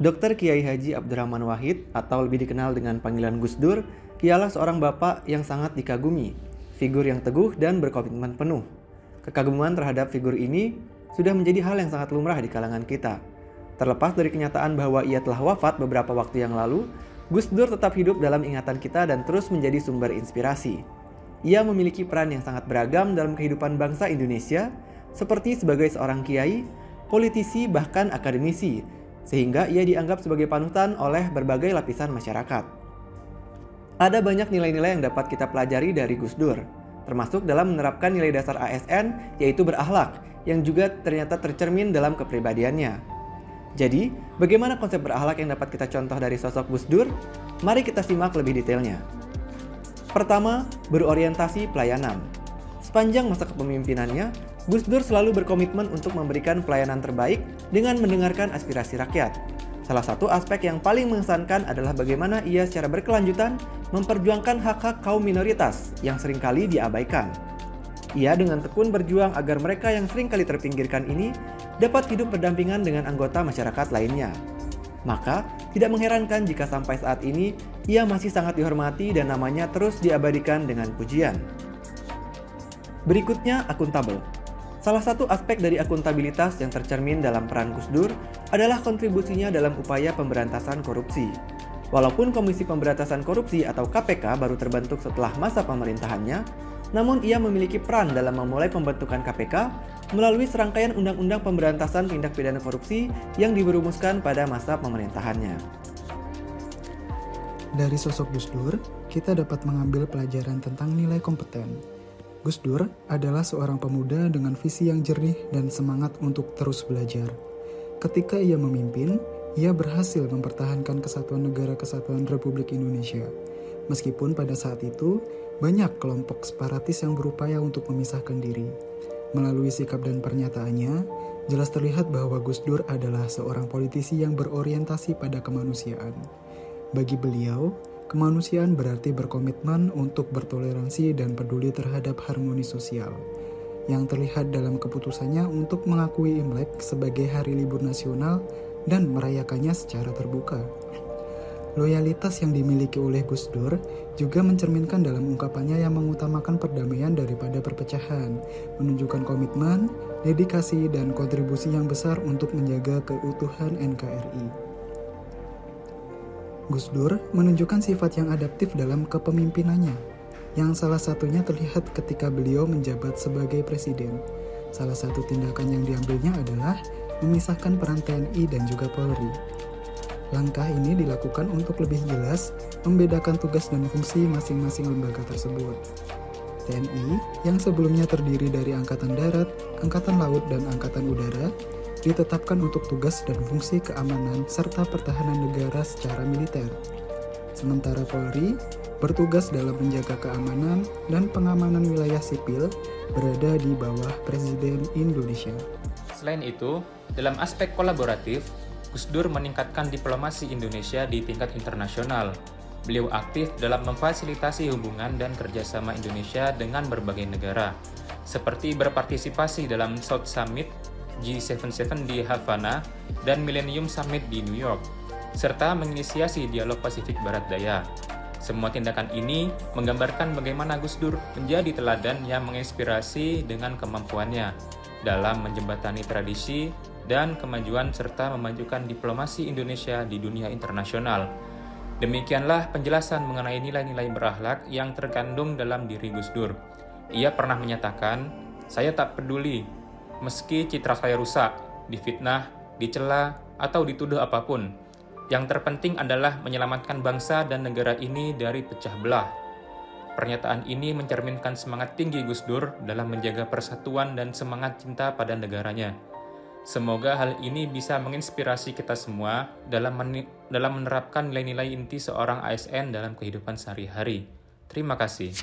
Dr. Kiai Haji Abdurrahman Wahid atau lebih dikenal dengan panggilan Gus Dur, ialah seorang bapak yang sangat dikagumi, figur yang teguh dan berkomitmen penuh. Kekaguman terhadap figur ini sudah menjadi hal yang sangat lumrah di kalangan kita. Terlepas dari kenyataan bahwa ia telah wafat beberapa waktu yang lalu, Gus Dur tetap hidup dalam ingatan kita dan terus menjadi sumber inspirasi. Ia memiliki peran yang sangat beragam dalam kehidupan bangsa Indonesia, seperti sebagai seorang kiai, politisi, bahkan akademisi, sehingga ia dianggap sebagai panutan oleh berbagai lapisan masyarakat. Ada banyak nilai-nilai yang dapat kita pelajari dari Gus Dur, termasuk dalam menerapkan nilai dasar ASN, yaitu berakhlak, yang juga ternyata tercermin dalam kepribadiannya. Jadi, bagaimana konsep berakhlak yang dapat kita contoh dari sosok Gus Dur? Mari kita simak lebih detailnya. Pertama, berorientasi pelayanan. Sepanjang masa kepemimpinannya, Gus Dur selalu berkomitmen untuk memberikan pelayanan terbaik dengan mendengarkan aspirasi rakyat. Salah satu aspek yang paling mengesankan adalah bagaimana ia secara berkelanjutan memperjuangkan hak-hak kaum minoritas yang seringkali diabaikan. Ia dengan tekun berjuang agar mereka yang seringkali terpinggirkan ini dapat hidup berdampingan dengan anggota masyarakat lainnya. Maka, tidak mengherankan jika sampai saat ini ia masih sangat dihormati dan namanya terus diabadikan dengan pujian. Berikutnya, akuntabel. Salah satu aspek dari akuntabilitas yang tercermin dalam peran Gus Dur adalah kontribusinya dalam upaya pemberantasan korupsi. Walaupun Komisi Pemberantasan Korupsi atau KPK baru terbentuk setelah masa pemerintahannya, namun ia memiliki peran dalam memulai pembentukan KPK melalui serangkaian undang-undang pemberantasan tindak pidana korupsi yang diberumuskan pada masa pemerintahannya. Dari sosok Gus Dur, kita dapat mengambil pelajaran tentang nilai kompeten. Gus Dur adalah seorang pemuda dengan visi yang jernih dan semangat untuk terus belajar. Ketika ia memimpin, ia berhasil mempertahankan kesatuan negara kesatuan Republik Indonesia. Meskipun pada saat itu, banyak kelompok separatis yang berupaya untuk memisahkan diri. Melalui sikap dan pernyataannya, jelas terlihat bahwa Gus Dur adalah seorang politisi yang berorientasi pada kemanusiaan. Bagi beliau, kemanusiaan berarti berkomitmen untuk bertoleransi dan peduli terhadap harmoni sosial, yang terlihat dalam keputusannya untuk mengakui Imlek sebagai hari libur nasional dan merayakannya secara terbuka. Loyalitas yang dimiliki oleh Gus Dur juga mencerminkan dalam ungkapannya yang mengutamakan perdamaian daripada perpecahan, menunjukkan komitmen, dedikasi, dan kontribusi yang besar untuk menjaga keutuhan NKRI. Gus Dur menunjukkan sifat yang adaptif dalam kepemimpinannya, yang salah satunya terlihat ketika beliau menjabat sebagai presiden. Salah satu tindakan yang diambilnya adalah memisahkan peran TNI dan juga Polri. Langkah ini dilakukan untuk lebih jelas membedakan tugas dan fungsi masing-masing lembaga tersebut. TNI, yang sebelumnya terdiri dari Angkatan Darat, Angkatan Laut, dan Angkatan Udara, ditetapkan untuk tugas dan fungsi keamanan serta pertahanan negara secara militer. Sementara Polri bertugas dalam menjaga keamanan dan pengamanan wilayah sipil berada di bawah Presiden Indonesia. Selain itu, dalam aspek kolaboratif, Gus Dur meningkatkan diplomasi Indonesia di tingkat internasional. Beliau aktif dalam memfasilitasi hubungan dan kerjasama Indonesia dengan berbagai negara, seperti berpartisipasi dalam South Summit, G77 di Havana, dan Millennium Summit di New York, serta menginisiasi dialog Pasifik Barat Daya. Semua tindakan ini menggambarkan bagaimana Gus Dur menjadi teladan yang menginspirasi dengan kemampuannya dalam menjembatani tradisi dan kemajuan serta memajukan diplomasi Indonesia di dunia internasional. Demikianlah penjelasan mengenai nilai-nilai berakhlak yang terkandung dalam diri Gus Dur. Ia pernah menyatakan, "Saya tak peduli, meski citra saya rusak, difitnah, dicela, atau dituduh apapun. Yang terpenting adalah menyelamatkan bangsa dan negara ini dari pecah belah." Pernyataan ini mencerminkan semangat tinggi Gus Dur dalam menjaga persatuan dan semangat cinta pada negaranya. Semoga hal ini bisa menginspirasi kita semua dalam menerapkan nilai-nilai inti seorang ASN dalam kehidupan sehari-hari. Terima kasih.